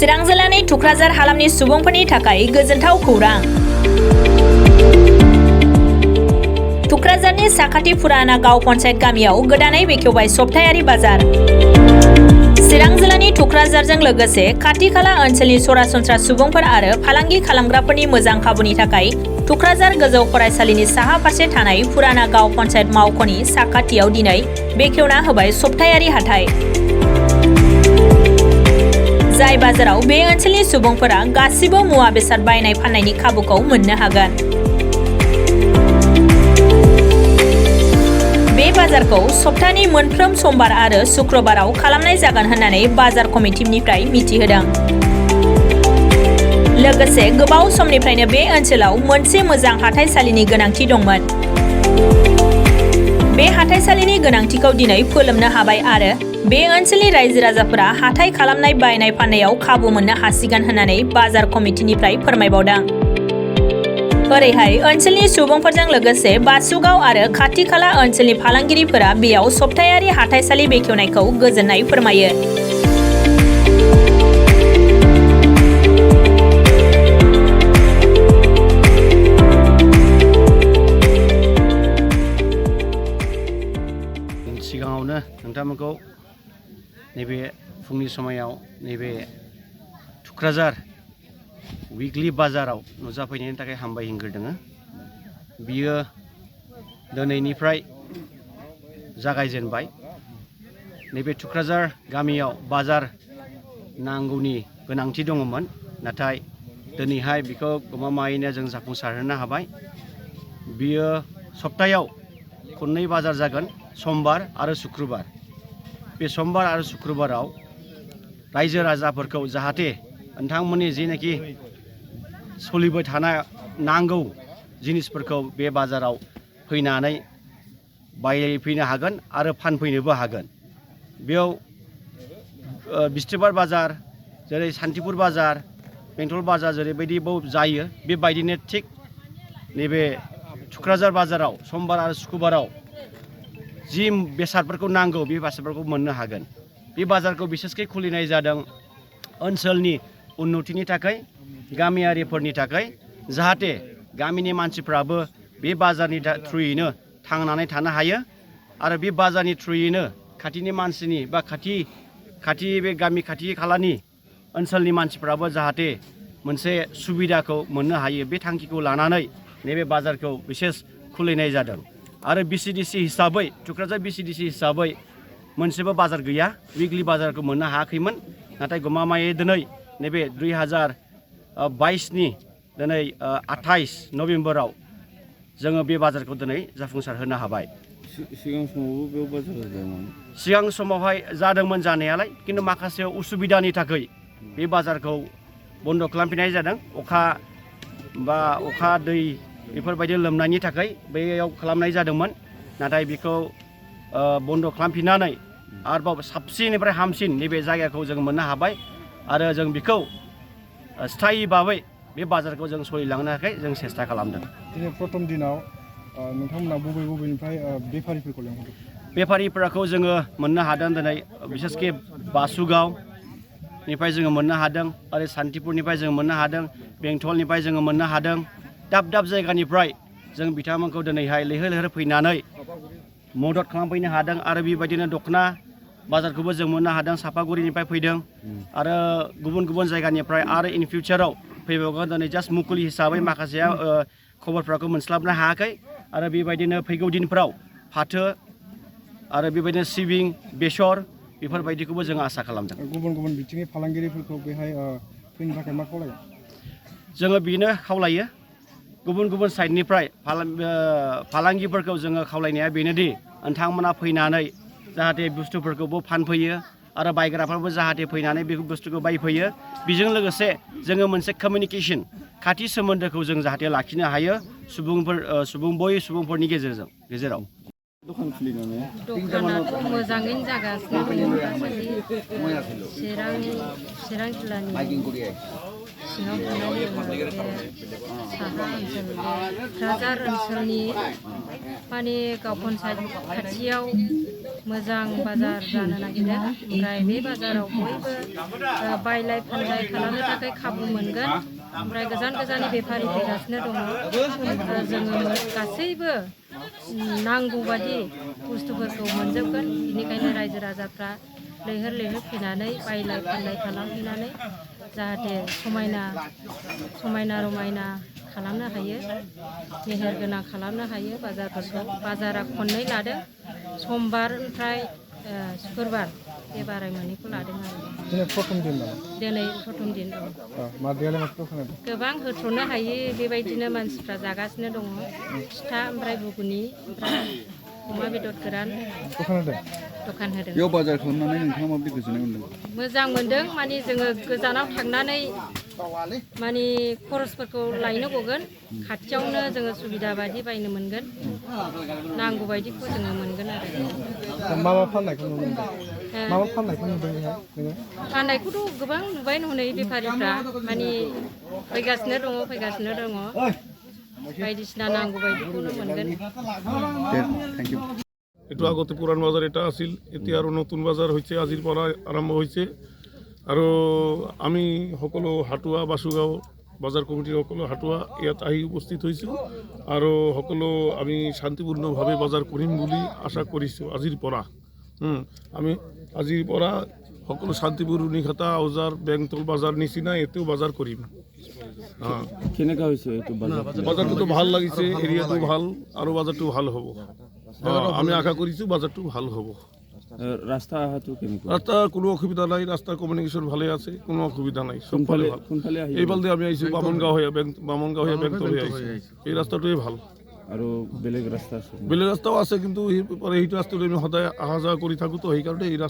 चिरां जिल्लानि थुक्राझार हालामनि सुबुंफोरनि थाखाय गोजोनथाव खौरां। थुक्राझारनि साखाथि फुराना गाव पन्चायत गामियाव गोदानै बेखेवबाय सप्तायारि बाजार। चिरां जिल्लानि थुक्राझारजों लोगोसे खाथि खाला ओनसोलनि सरासनस्रा सुबुंफोर आरो फालांगि खालामग्राफोरनि मोजां खाबुनि थाखाय थुक्राझार गोजौ फरायसालिनि साहा फारसे थानाय फुराना गाव पन्चायत मावख'नि साखाथियाव दिनै बेखेवना होबाय सप्तायारि हाथाइ। जाय बाजाराव बे ओनसोलनि सुबुंफोरा गासिबो मुवा बेसाद बायनाय फाननायनि खाबुखौ मोननो हागोन। बे बाजारखौ सप्तानि मोनफ्रोम समबार आरो शुक्रबाराव खालामनाय जागोन होननानै बाजार कमिटिनिफ्राय मिथिहोदों। लोगोसे गोबाव समनिफ्रायनो बे ओनसोलाव मोनसे मोजां हाथाइसालिनि गोनांथि दंमोन। बे हाथाइसालिनि गोनांथिखौ दिनै फोलोमनो हाबाय आरो बे ओनसोलनि रायजो राजाफोरा हाथाइ खालामनाय बायनाय फाननायाव खाबु मोननो हासिगोन होननानै बाजार कमिटिनिफ्राय फोरमायबावदों। ओरैहाय ओनसोलनि सुबुंफोरजों लोगोसे बासुगाव आरो खाथि खाला ओनसोलनि फालांगिरिफोरा बेयाव सप्तायारि हाथाइसालि बेखेवनायखौ गोजोननाय फोरमायो। सिगाङावनो नोंथांमोनखौ नैबे फुंनि समायाव नैबे थुक्राझार विकलि बाजाराव नुजाफैनायनि थाखाय हामबाय होग्रोदों। बियो दिनैनिफ्राय जागायजेनबाय। नैबे थुक्राझार गामियाव बाजार नांगौनि गोनांथि दङमोन, नाथाय दिनैहाय बिखौ गमामायैनो जों जाफुंसारहोनो हाबाय। बियो सप्तायाव खननै बाजार जागोन, समबार आरो शुक्रबार। बे समबार आरो शुक्रबाराव रायजो राजाफोरखौ जाहाथे नोंथांमोननि जेनाखि सोलिबाय थानाय नांगौ जिनिसफोरखौ बे बाजाराव फैनानै बायफैनो हागोन आरो फानफैनोबो हागोन। बेयाव बिस्थिबार बाजार, जेरै सान्तिपुर बाजार, बेंटल बाजार जेरैबायदि जायो, बेबायदिनो थिग नैबे थुक्राझार बाजाराव समबार आरो शुक्रबाराव जि बेसादफोरखौ नांगौ बे बेसादफोरखौ मोननो हागोन। बे बाजारखौ बिसेसकै खुलिनाय जादों ओनसोलनि उन्नतिनि थाखाय, गामियारिफोरनि थाखाय, जाहाथे गामिनि मानसिफ्राबो बे बाजारनि थ्रुयैनो थांनानै थानो हायो आरो बे बाजारनि थ्रुयैनो खाथिनि मानसिनि बा खाथि बे गामि खाथि खालानि ओनसोलनि मानसिफ्राबो जाहाथे मोनसे सुबिदाखौ मोननो हायो। बे थांखिखौ लानानै नैबे बाजारखौ बिसेस खुलिनाय जादों। आरो BCDC हिसाबै, थुक्राझार BCDC हिसाबै मोनसेबो बाजार गैया, विकलि बाजारखौ मोननो हायाखैमोन। नाथाय गमामायै दिनै नैबे 2022नि दिनै 28 नभेम्बराव जोङो बे बाजारखौ दिनै जाफुंसार होनो हाबाय। सिगां समावबो बेयाव बाजार जादोंमोन? सिगां समावहाय जादोंमोन जानायालाय, खिन्थु माखासे उसुबिदानि थाखाय बे बाजारखौ बन्द' खालामफिननाय जादों। अखा दै बेफोरबायदि लोमनायनि थाखाय बेयाव खालामनाय जादोंमोन। नाथाय बेखौ बन्द' खालामफिननानै आरोबाव साबसिननिफ्राय हामसिन नैबे जायगाखौ जों मोननो हाबाय आरो जों बेखौ स्थायि भाबै बे बाजारखौ जों सोलिलांनो थाखाय जों सेस्था खालामदों। दिनै प्रथम दिनाव नोंथांमोना बबेनिफ्राय बेफारिफोरखौ लेंहरदों? बेफारिफोरखौ जोङो मोननो हादों दिनै बिसेसके बासुगावनिफ्राय जोङो मोननो हादों आरो सान्तिपुरनिफ्राय जों मोननो हादों, बेंटलनिफ्राय जोङो मोननो हादों। दाब दाब जायगानिफ्राय जों बिथांमोनखौ दिनैहाय लैहोर लैहोर फैनानै मदद खालामफैनो हादों आरो बेबायदिनो दखना बाजारखौबो जों मोननो हादों। सापागुरिनिफ्राय फैदों आरो गुबुन गुबुन जायगानिफ्राय आरो इन फिउचाराव फैबावगोन। दिनै जास्ट मुखुलि हिसाबै माखासेया खबरफोरखौ मोनस्लाबनो हायाखै आरो बेबायदिनो फैगौ दिनफ्राव फाथो आरो बेबायदिनो सिबिं, बेसर बेफोरबायदिखौबो जों आसा खालामदों। गुबुन गुबुन बिथिंनि फालांगिरिफोरखौ बेहाय फैनो थाखाय मा खावलायो? जोङो बेनो खावलायो, गुबुन गुबुन साइडनिफ्राय फालांगिफोरखौ जोङो खावलायनाया बेनोदि नोंथांमोना फैनानै जाहाथे बुस्थुफोरखौबो फानफैयो आरो बायग्राफ्राबो जाहाथे फैनानै बे बुस्थुखौ बायफैयो। बेजों लोगोसे जोङो मोनसे कमिउनिकेसन, खाथि सोमोन्दोखौ जों जाहाथे लाखिनो हायो सुबुंफोरनि गेजेराव। दखान खुलिनानै दखानाथ' मोजाङैनो जागासिनो दङ दासान्दि। चिरां जिल्लानि सिङाव थानाय बे साहा ओनसोल, बे थुक्राझार ओनसोलनि माने गाव पन्चायत खाथियाव मोजां बाजार जानो नागिरदों ओमफ्राय बे बाजाराव बयबो बायलाय फानलाय खालामनो थाखाय खाबु मोनगोन ओमफ्राय गोजान गोजाननि बेफारि फैगासिनो दङ जोङो गासैबो नांगौ बादि बुस्थुफोरखौ मोनजोबगोन बेनिखायनो रायजो राजाफ्रा लैहोर लैहोर फैनानै बायलाय फानलाय खालामहैनानै जाहाथे समायना रमायना खालामनो हायो मेहेर गोनां खालामनो हायो बाजारफोरखौ बाजारा खननै लादों समबार ओमफ्राय सुक्रुबार बे बाराय मोननैखौ लादों आरो दिनै प्रथम दिन नामा दिनै प्रथम दिन मादैयालाय माथो दखान होदों गोबां होथ्र'नो हायि बेबायदिनो मानसिफ्रा जागासिनो दङ फिथा ओमफ्राय घुगुनि ओमफ्राय अमा बेदर गोरान दखान होदों बेयाव बाजार खालामनानै नोंथाङा माबायदि गोजोननाय मोन्दों मोजां मोनदों माने जोङो गोजानाव थांनानै माने खरसफोरखौ लायनो गगोन खाथियावनो जोङो सुबिदा बायदि बायनो मोनगोन नांगौ बायदिखौ जोङो मोनगोन आरो मा फाननायखौ नुनो मोनदों मा फाननायखौ नुदों नोङो फाननायखौथ' गोबां नुबाय हनै बेफारिफ्रा माने फैगासिनो दङ बायदिसिना नांगौ बायदिखौनो मोनगोन থ্যাংক ইউ এইটো আগতে পুরান বাজার এটা আছিল এতিয়া আৰু নতুন বাজাৰ হৈছে আজিৰ পৰা আৰম্ভ হৈছে আৰু আমি সকলো হাটুৱা বাসুগাঁও বাজাৰ কমিটিৰ সকলো হাটুৱা ইয়াত আহি উপস্থিত হৈছোঁ আৰু সকলো আমি শান্তিপূৰ্ণভাৱে বাজাৰ কৰিম বুলি আশা কৰিছোঁ আজিৰ পৰা আমি আজিৰ পৰা সকলো শান্তিপুৰ নিশাতা আউজাৰ বেংতল বাজাৰ নিচিনা এতিয়াও বাজাৰ কৰিম কেনেকুৱা হৈছে এইটো বাজাৰ বাজাৰটো ভাল লাগিছে এৰিয়াটো ভাল আৰু বাজাৰটো ভাল হ'ব আমি আশা কৰিছোঁ বাজাৰটো ভাল হ'ব ৰাস্তা অহাটো কেনেকুৱা ৰাস্তাৰ কোনো অসুবিধা নাই ৰাস্তাৰ কমিউনিকেশ্যন ভালে আছে কোনো অসুবিধা নাই চবফালে ভাল কোনফালে আহি এইফালে আমি আহিছোঁ বামনগাঁও হৈ বেংতল হৈ আহিছোঁ এই ৰাস্তাটোৱে ভাল আৰু বেলেগ ৰাস্তা আছে বেলেগ ৰাস্তাও আছে কিন্তু সেইটো ৰাস্তাটো আমি সদায় অহা যোৱা কৰি থাকোঁ তো সেইকাৰণে এই ৰাস্তা